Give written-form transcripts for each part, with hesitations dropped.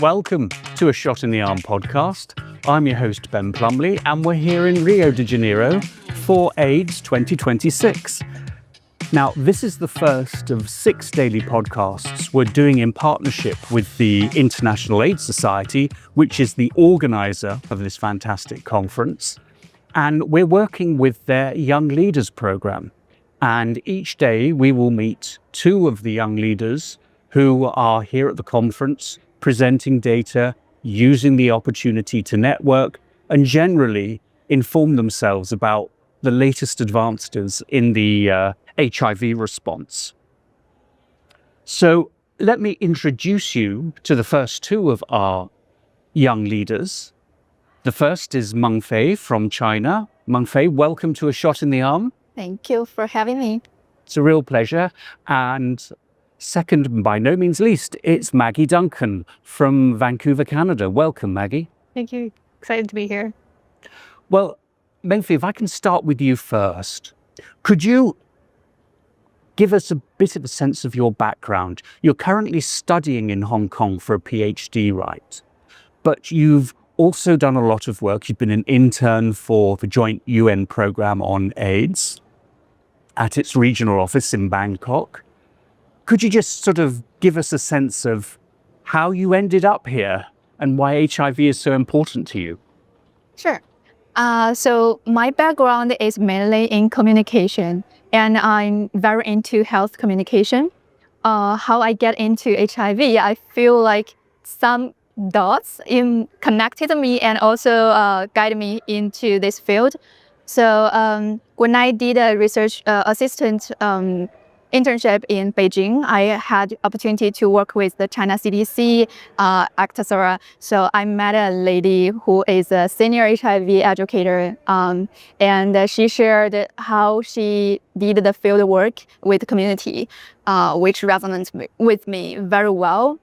Welcome to A Shot in the Arm podcast. I'm your host, Ben Plumley, and we're here in Rio de Janeiro for AIDS 2026. Now, this is the first of 6 daily podcasts we're doing in partnership with the International AIDS Society, which is the organizer of this fantastic conference. And we're working with their Young Leaders program. And each day we will meet 2 of the young leaders who are here at the conference, presenting data, using the opportunity to network, and generally inform themselves about the latest advances in the HIV response. So let me introduce you to the first 2 of our young leaders. The first is Mengfei from China. Mengfei, welcome to A Shot in the Arm. Thank you for having me. It's a real pleasure. And second, by no means least, it's Maggie Duncan from Vancouver, Canada. Welcome, Maggie. Thank you. Excited to be here. Well, Mengfei, if I can start with you first, could you give us a bit of a sense of your background? You're currently studying in Hong Kong for a PhD, right? But you've also done a lot of work. You've been an intern for the joint UN program on AIDS at its regional office in Bangkok. Could you just sort of give us a sense of how you ended up here and why HIV is so important to you? Sure. So my background is mainly in communication, and I'm very into health communication. How I get into HIV, I feel like some dots connected me and also guided me into this field. So when I did a research assistant internship in Beijing, I had the opportunity to work with the China CDC, etc. So I met a lady who is a senior HIV educator, and she shared how she did the field work with the community, which resonates with me very well.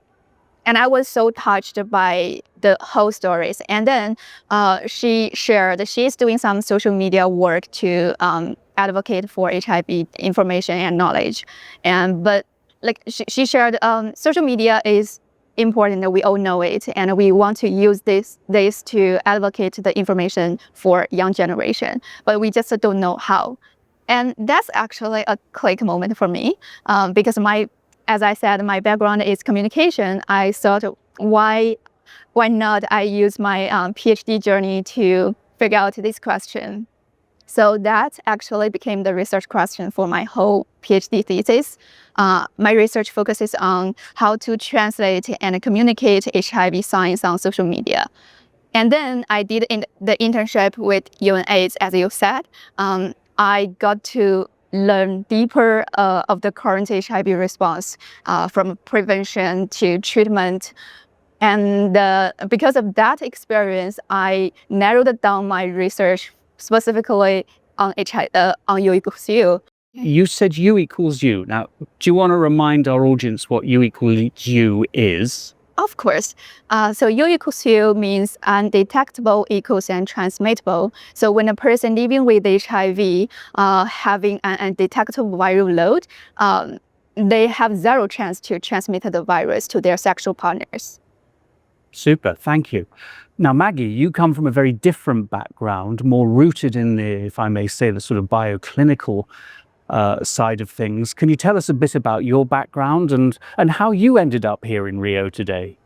And I was so touched by the whole stories. And then she shared she's doing some social media work to advocate for HIV information and knowledge. But like she shared, social media is important. We all know it, and we want to use this to advocate the information for young generation. But we just don't know how. And that's actually a click moment for me, because as I said, my background is communication. I thought, why not I use my PhD journey to figure out this question? So that actually became the research question for my whole PhD thesis. My research focuses on how to translate and communicate HIV science on social media. And then I did the internship with UNAIDS, as you said. I got to learn deeper of the current HIV response, from prevention to treatment. And because of that experience, I narrowed down my research specifically on U equals U. You said U equals U. Now, do you want to remind our audience what U equals U is? Of course. So U equals U means undetectable equals untransmittable. So when a person living with HIV having an undetectable viral load, they have 0 chance to transmit the virus to their sexual partners. Super, thank you. Now, Maggie, you come from a very different background, more rooted in the, if I may say, the sort of bioclinical side of things. Can you tell us a bit about your background and how you ended up here in Rio today?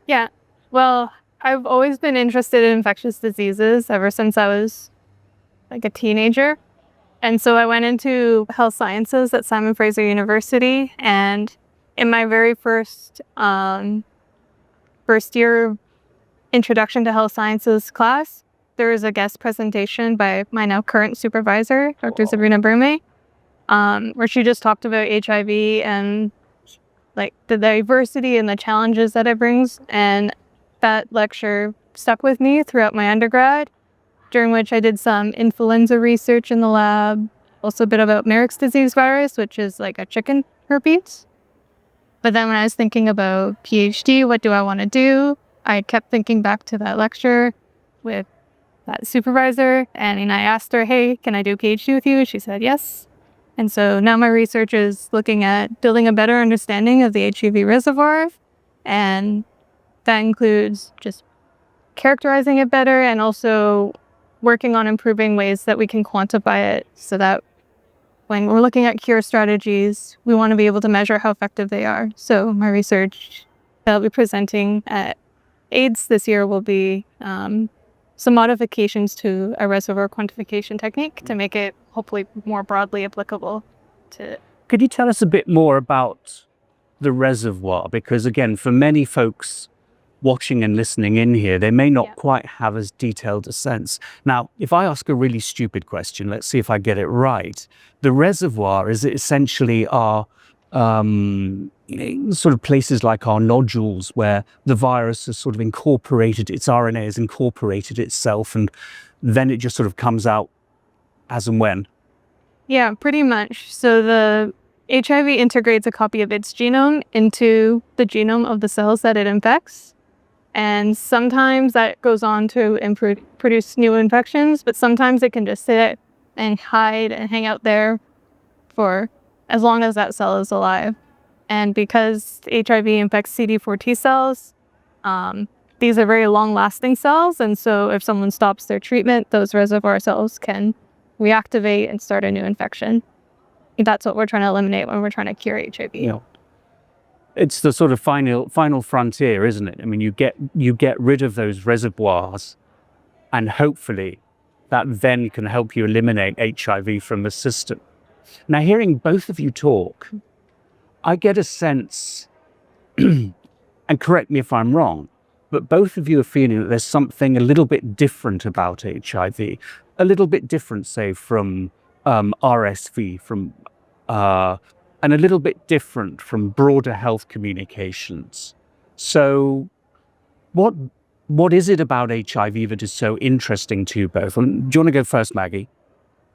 Yeah, well, I've always been interested in infectious diseases ever since I was like a teenager. And so I went into health sciences at Simon Fraser University. And in my very first year introduction to health sciences class, there was a guest presentation by my now current supervisor, Dr. Sabrina Brume, where she just talked about HIV and like the diversity and the challenges that it brings. And that lecture stuck with me throughout my undergrad, during which I did some influenza research in the lab, also a bit about Merrick's disease virus, which is like a chicken herpes. But then when I was thinking about PhD, what do I want to do? I kept thinking back to that lecture with that supervisor, and I asked her, hey, can I do a PhD with you? She said yes. And so now my research is looking at building a better understanding of the HIV reservoir, and that includes just characterizing it better and also working on improving ways that we can quantify it so that when we're looking at cure strategies, we want to be able to measure how effective they are. So my research that I'll be presenting at AIDS this year will be some modifications to a reservoir quantification technique to make it hopefully more broadly applicable to. Could you tell us a bit more about the reservoir? Because again, for many folks watching and listening in here, they may not quite have as detailed a sense. Now, if I ask a really stupid question, let's see if I get it right. The reservoir is essentially our sort of places like our nodules where the virus has sort of incorporated, its RNA has incorporated itself, and then it just sort of comes out as and when. Yeah, pretty much. So the HIV integrates a copy of its genome into the genome of the cells that it infects. And sometimes that goes on to produce new infections, but sometimes it can just sit and hide and hang out there for as long as that cell is alive. And because HIV infects CD4 T cells, these are very long-lasting cells. And so if someone stops their treatment, those reservoir cells can reactivate and start a new infection. That's what we're trying to eliminate when we're trying to cure HIV. Yeah. It's the sort of final frontier, isn't it? I mean, you get rid of those reservoirs, and hopefully that then can help you eliminate HIV from the system. Now, hearing both of you talk, I get a sense, and correct me if I'm wrong, but both of you are feeling that there's something a little bit different about HIV, a little bit different, say, from RSV, from and a little bit different from broader health communications. So what is it about HIV that is so interesting to you both? And do you want to go first, Maggie?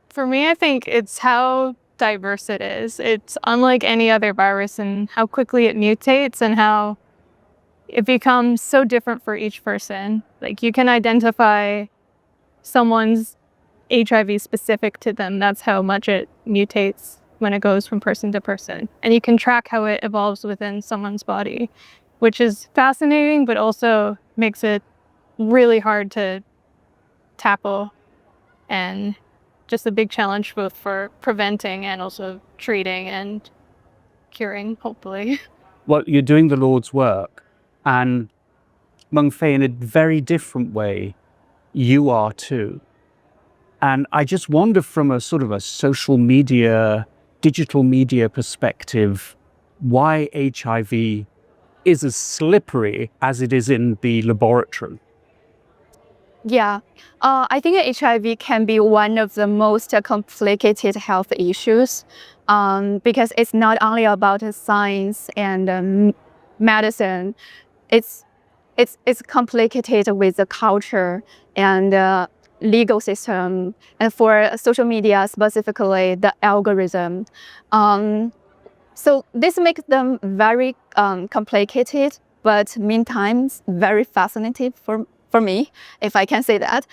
For me, I think it's how diverse it is. It's unlike any other virus in how quickly it mutates and how it becomes so different for each person. Like, you can identify someone's HIV specific to them. That's how much it mutates when it goes from person to person. And you can track how it evolves within someone's body, which is fascinating, but also makes it really hard to tackle and just a big challenge both for preventing and also treating and curing, hopefully. Well, you're doing the Lord's work, and Mengfei, in a very different way, you are too. And I just wonder, from a sort of a social media, digital media perspective, why HIV is as slippery as it is in the laboratory. Yeah, I think HIV can be one of the most complicated health issues because it's not only about science and medicine. It's complicated with the culture and legal system, and for social media specifically, the algorithm. So this makes them very complicated, but meantime very fascinating for me, if I can say that.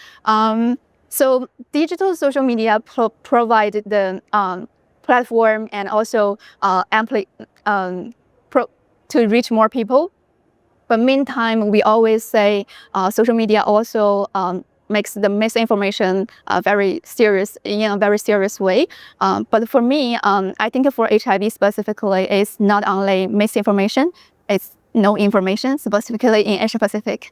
So digital social media provide the platform and also to reach more people. But meantime, we always say social media also makes the misinformation very serious in a very serious way. But for me, I think for HIV specifically, it's not only misinformation, it's no information, specifically in Asia Pacific.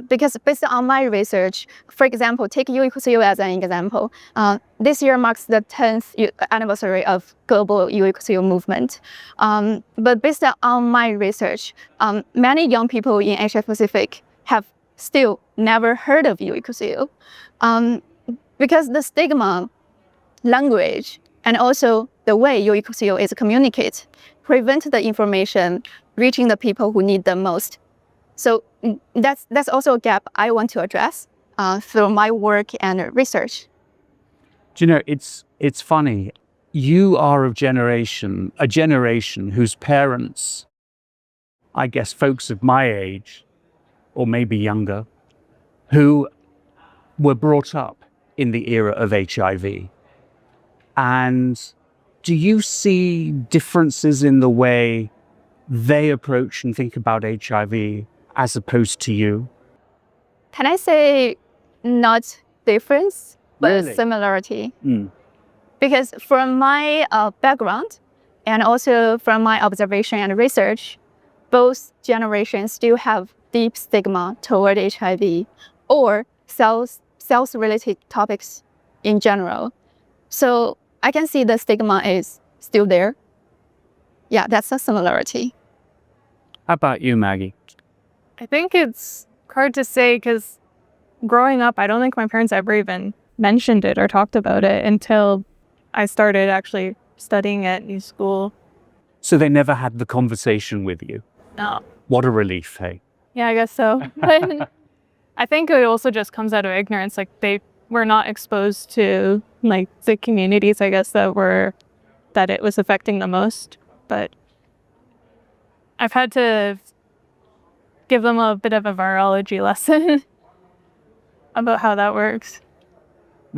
Because based on my research, for example, take U equals U as an example. This year marks the 10th anniversary of global U equals U movement. But based on my research, many young people in Asia Pacific have still never heard of U equals U. Because the stigma, language, and also the way U equals U is communicated prevent the information reaching the people who need the most. So that's also a gap I want to address through my work and research. Do you know, it's funny. You are a generation whose parents, I guess folks of my age, or maybe younger, who were brought up in the era of HIV. And do you see differences in the way they approach and think about HIV as opposed to you? Can I say not difference, but Really? similarity? Mm. Because from my background and also from my observation and research, both generations still have deep stigma toward HIV or health-related topics in general. So I can see the stigma is still there. Yeah, that's a similarity. How about you, Maggie? I think it's hard to say because growing up, I don't think my parents ever even mentioned it or talked about it until I started actually studying at new school. So they never had the conversation with you? No. What a relief, hey? Yeah, I guess so. But I think it also just comes out of ignorance. Like they were not exposed to like the communities, I guess, that it was affecting the most. But I've had to give them a bit of a virology lesson about how that works.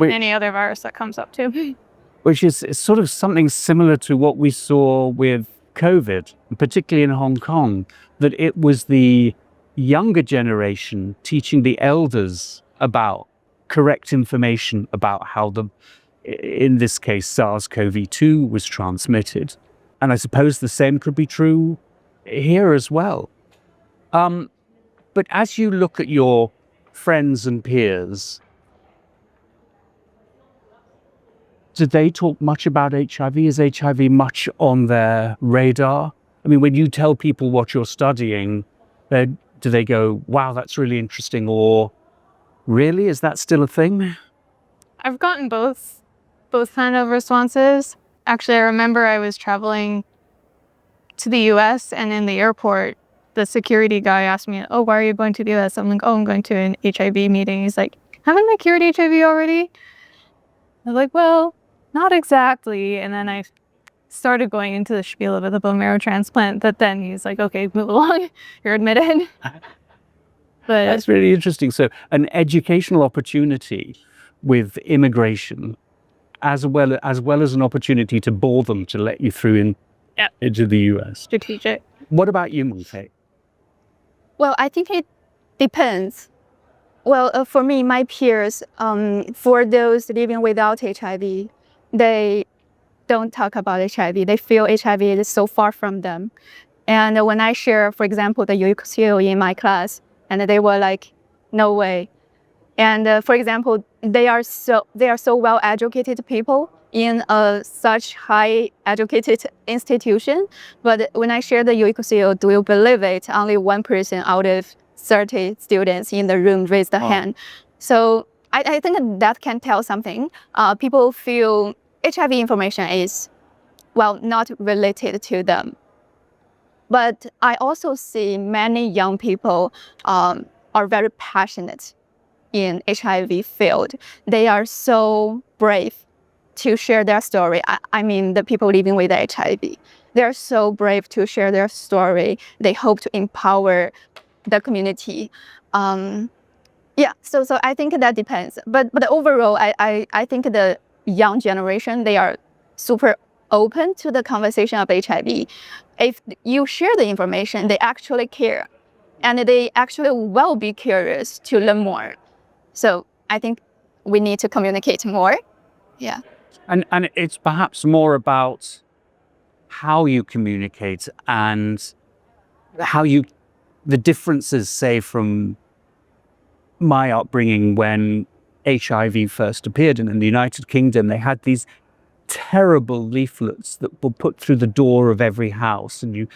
Any other virus that comes up too. Which is sort of something similar to what we saw with COVID, particularly in Hong Kong, that it was the younger generation teaching the elders about correct information about how in this case, SARS-CoV-2 was transmitted. And I suppose the same could be true here as well. But as you look at your friends and peers, do they talk much about HIV? Is HIV much on their radar? I mean, when you tell people what you're studying, do they go, wow, that's really interesting? Or really, is that still a thing? I've gotten both kind of responses. Actually, I remember I was traveling to the US and in the airport, the security guy asked me, oh, why are you going to the US? I'm like, oh, I'm going to an HIV meeting. He's like, haven't I cured HIV already? I was like, well, not exactly. And then I started going into the spiel about the bone marrow transplant, but then he's like, okay, move along. You're admitted. But that's really interesting. So an educational opportunity with immigration, as well as an opportunity to bore them to let you through into the US. Strategic. What about you, Mengfei? Well, I think it depends. Well, for me, my peers, for those living without HIV, they don't talk about HIV. They feel HIV is so far from them. And when I share, for example, the UCL in my class, and they were like, no way. And for example, they are so well-educated people in such high-educated institution. But when I share the UCL, do you believe it? Only 1% out of 30 students in the room raised the hand. So I think that can tell something. People feel HIV information is, well, not related to them. But I also see many young people are very passionate in HIV field. They are so brave to share their story. I mean, the people living with HIV. They're so brave to share their story. They hope to empower the community. Yeah, so I think that depends. But overall, I think the young generation, they are super open to the conversation of HIV. If you share the information, they actually care. And they actually will be curious to learn more. So I think we need to communicate more. Yeah. And it's perhaps more about how you communicate and the differences, say, from my upbringing when HIV first appeared in the United Kingdom. They had these terrible leaflets that were put through the door of every house, and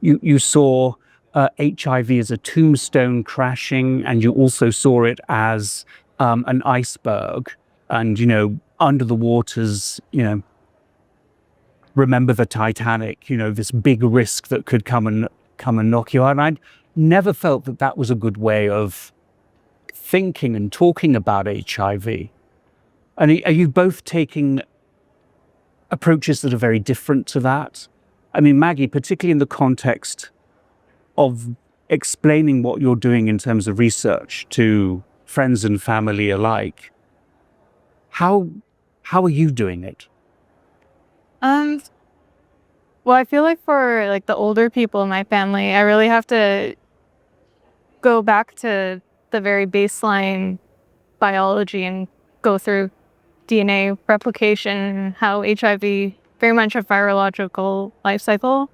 you saw HIV as a tombstone crashing, and you also saw it as an iceberg, and under the waters, remember the Titanic, this big risk that could come and knock you out. And I never felt that was a good way of thinking and talking about HIV. And are you both taking approaches that are very different to that? I mean, Maggie, particularly in the context of explaining what you're doing in terms of research to friends and family alike, how are you doing it? Well, I feel like for like the older people in my family, I really have to go back to the very baseline biology and go through DNA replication, how HIV, very much a virological life cycle.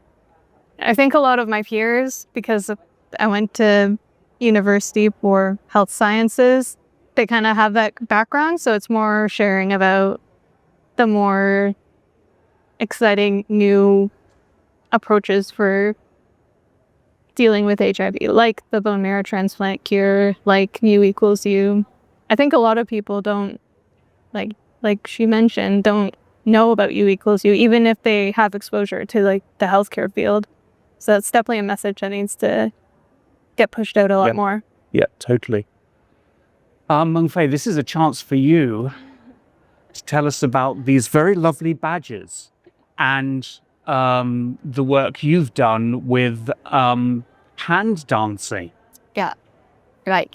I think a lot of my peers, because I went to university for health sciences, they kind of have that background. So it's more sharing about the more exciting new approaches for dealing with HIV, like the bone marrow transplant cure, like U equals U. I think a lot of people don't, like she mentioned, don't know about U equals U, even if they have exposure to like the healthcare field. So that's definitely a message that needs to get pushed out a lot more. Yeah, totally. Mengfei, this is a chance for you to tell us about these very lovely badges and the work you've done with hand dancing. Yeah, right.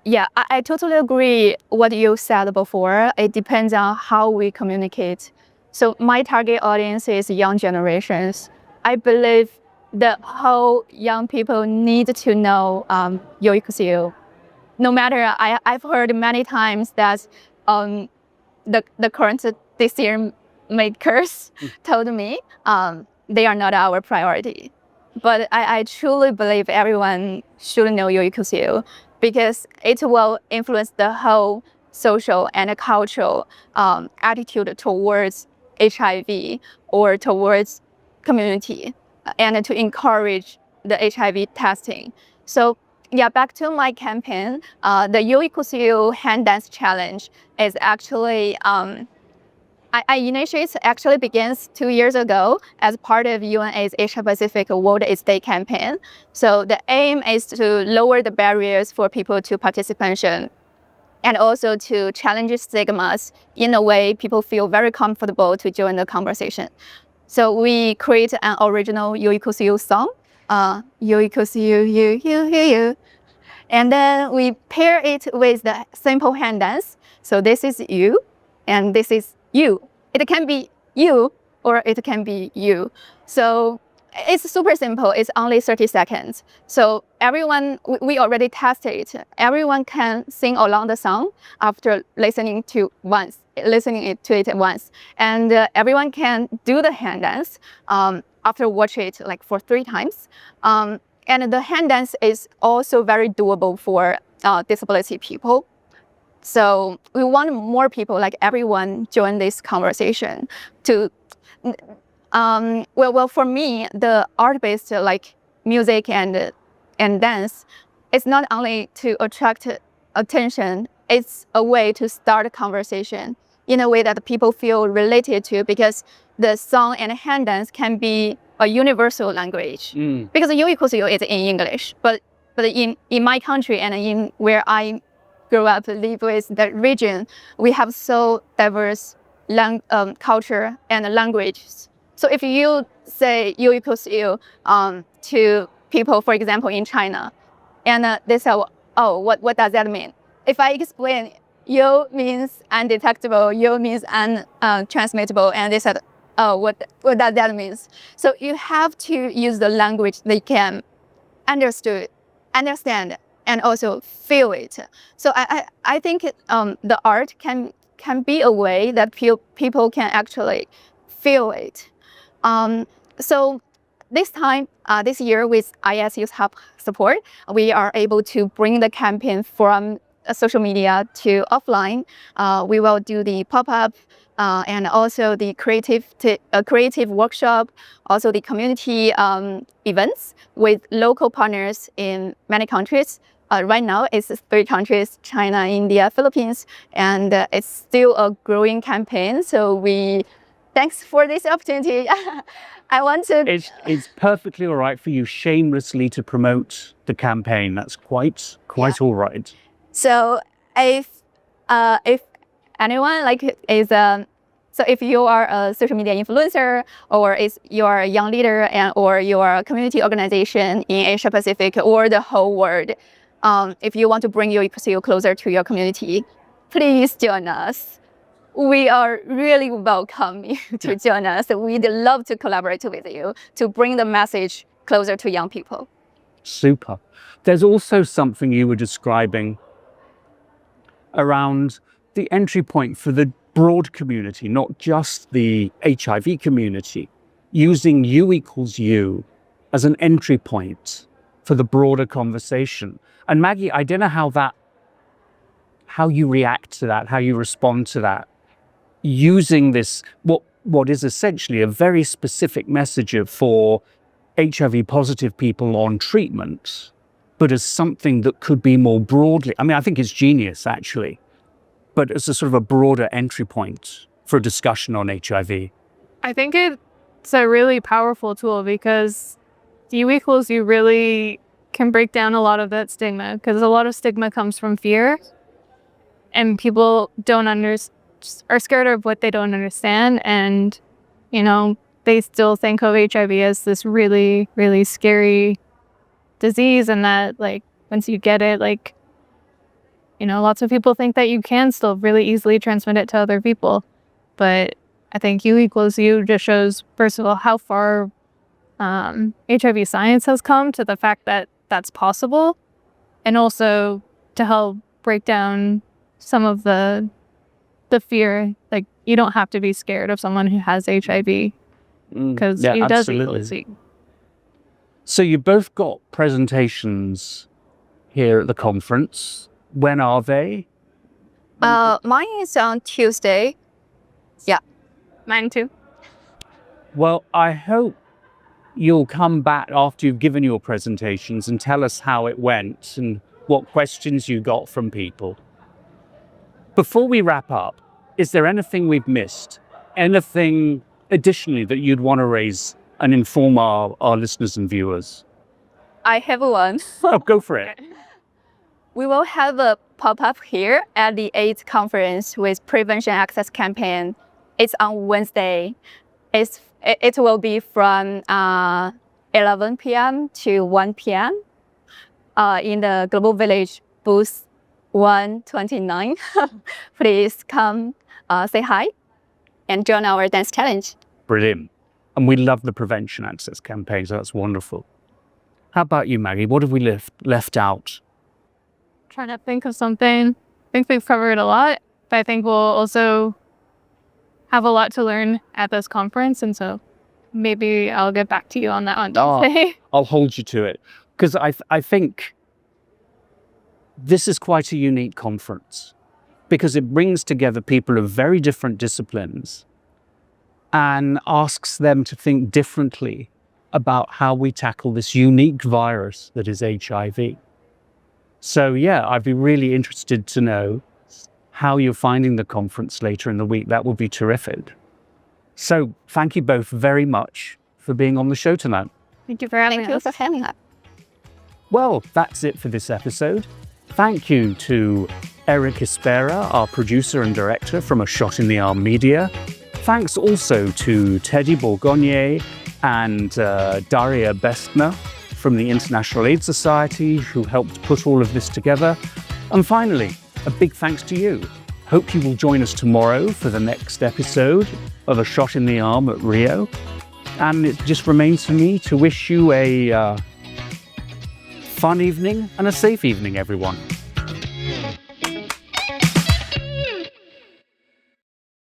Yeah, I totally agree what you said before. It depends on how we communicate. So my target audience is young generations. I believe the whole young people need to know U equals U. No matter, I've heard many times that the current decision makers told me they are not our priority. But I truly believe everyone should know U equals U, because it will influence the whole social and cultural attitude towards HIV or towards community, and to encourage the HIV testing. So yeah, back to my campaign, the U equals U hand dance challenge is actually I initiated actually begins 2 years ago as part of UNAIDS Asia Pacific World AIDS Day campaign. So the aim is to lower the barriers for people to participation, and also to challenge stigmas in a way people feel very comfortable to join the conversation. So we create an original U equals U song, U equals U, U. And then we pair it with the simple hand dance. So this is you, and this is you. It can be you, or it can be you. So it's super simple. It's only 30 seconds. So everyone, we already tested it. Everyone can sing along the song after listening to it once. And everyone can do the hand dance after watch it like for 3 times. And the hand dance is also very doable for disability people. So we want more people, like everyone, join this conversation. To well, for me, the art-based like music and dance, it's not only to attract attention. It's a way to start a conversation in a way that people feel related to, because the song and hand dance can be a universal language. Because U equals U is in English, but in my country and in where I grew up, live with the region, we have so diverse culture and languages. So if you say U equals U to people, for example, in China, and they say, oh, what does that mean? If I explain U means undetectable, U means untransmittable, and they said, oh, what does that mean? So you have to use the language they can understand, and also feel it. So I think the art can be a way that people can actually feel it. So this year with ISU's help support, we are able to bring the campaign from social media to offline. We will do the pop-up and also the creative workshop, also the community events with local partners in many countries. Right now, it's 3 countries: China, India, Philippines, and it's still a growing campaign. So thanks for this opportunity. I want to. It's perfectly all right for you shamelessly to promote the campaign. That's quite all right. So if anyone so if you are a social media influencer, or you are a young leader, or you are a community organization in Asia Pacific or the whole world, if you want to bring your equals U closer to your community, please join us. we are really welcome you to join us. We'd love to collaborate with you to bring the message closer to young people. Super. There's also something you were describing around the entry point for the broad community, not just the HIV community, using U equals U as an entry point for the broader conversation. And Maggie, I don't know how you react to that, how you respond to that, using this, what is essentially a very specific message for HIV positive people on treatment, but as something that could be more broadly, I mean, I think it's genius actually, but as a sort of a broader entry point for a discussion on HIV. I think it's a really powerful tool because U equals U really can break down a lot of that stigma, because a lot of stigma comes from fear, and people are scared of what they don't understand, and they still think of HIV as this really, really scary disease, and that once you get it, lots of people think that you can still really easily transmit it to other people. But I think U equals U just shows, first of all, how far HIV science has come to the fact that that's possible, and also to help break down some of the fear. You don't have to be scared of someone who has HIV, because U does equals U. So you both got presentations here at the conference. When are they? Mine is on Tuesday. Yeah. Mine too. Well, I hope you'll come back after you've given your presentations and tell us how it went and what questions you got from people. Before we wrap up, is there anything we've missed? Anything additionally that you'd want to raise and inform our listeners and viewers? I have one. Oh, go for it. We will have a pop-up here at the AIDS conference with Prevention Access Campaign. It's on Wednesday. It will be from 11 p.m. to 1 p.m. In the Global Village booth 129. Please come say hi and join our dance challenge. Brilliant. And we love the Prevention Access Campaign, so that's wonderful. How about you, Maggie? What have we left out? Trying to think of something. I think we've covered a lot, but I think we'll also have a lot to learn at this conference, and so maybe I'll get back to you on that on Tuesday. I'll hold you to it, because I think this is quite a unique conference, because it brings together people of very different disciplines and asks them to think differently about how we tackle this unique virus that is HIV. So yeah, I'd be really interested to know how you're finding the conference later in the week. That would be terrific. So thank you both very much for being on the show tonight. Thank you for having us. Thank you for having us. Well, that's it for this episode. Thank you to Eric Espera, our producer and director from A Shot in the Arm Media. Thanks also to Teddy Bourgogne and Daria Bestner from the International AIDS Society, who helped put all of this together. And finally, a big thanks to you. Hope you will join us tomorrow for the next episode of A Shot in the Arm at Rio. And it just remains for me to wish you a fun evening and a safe evening, everyone.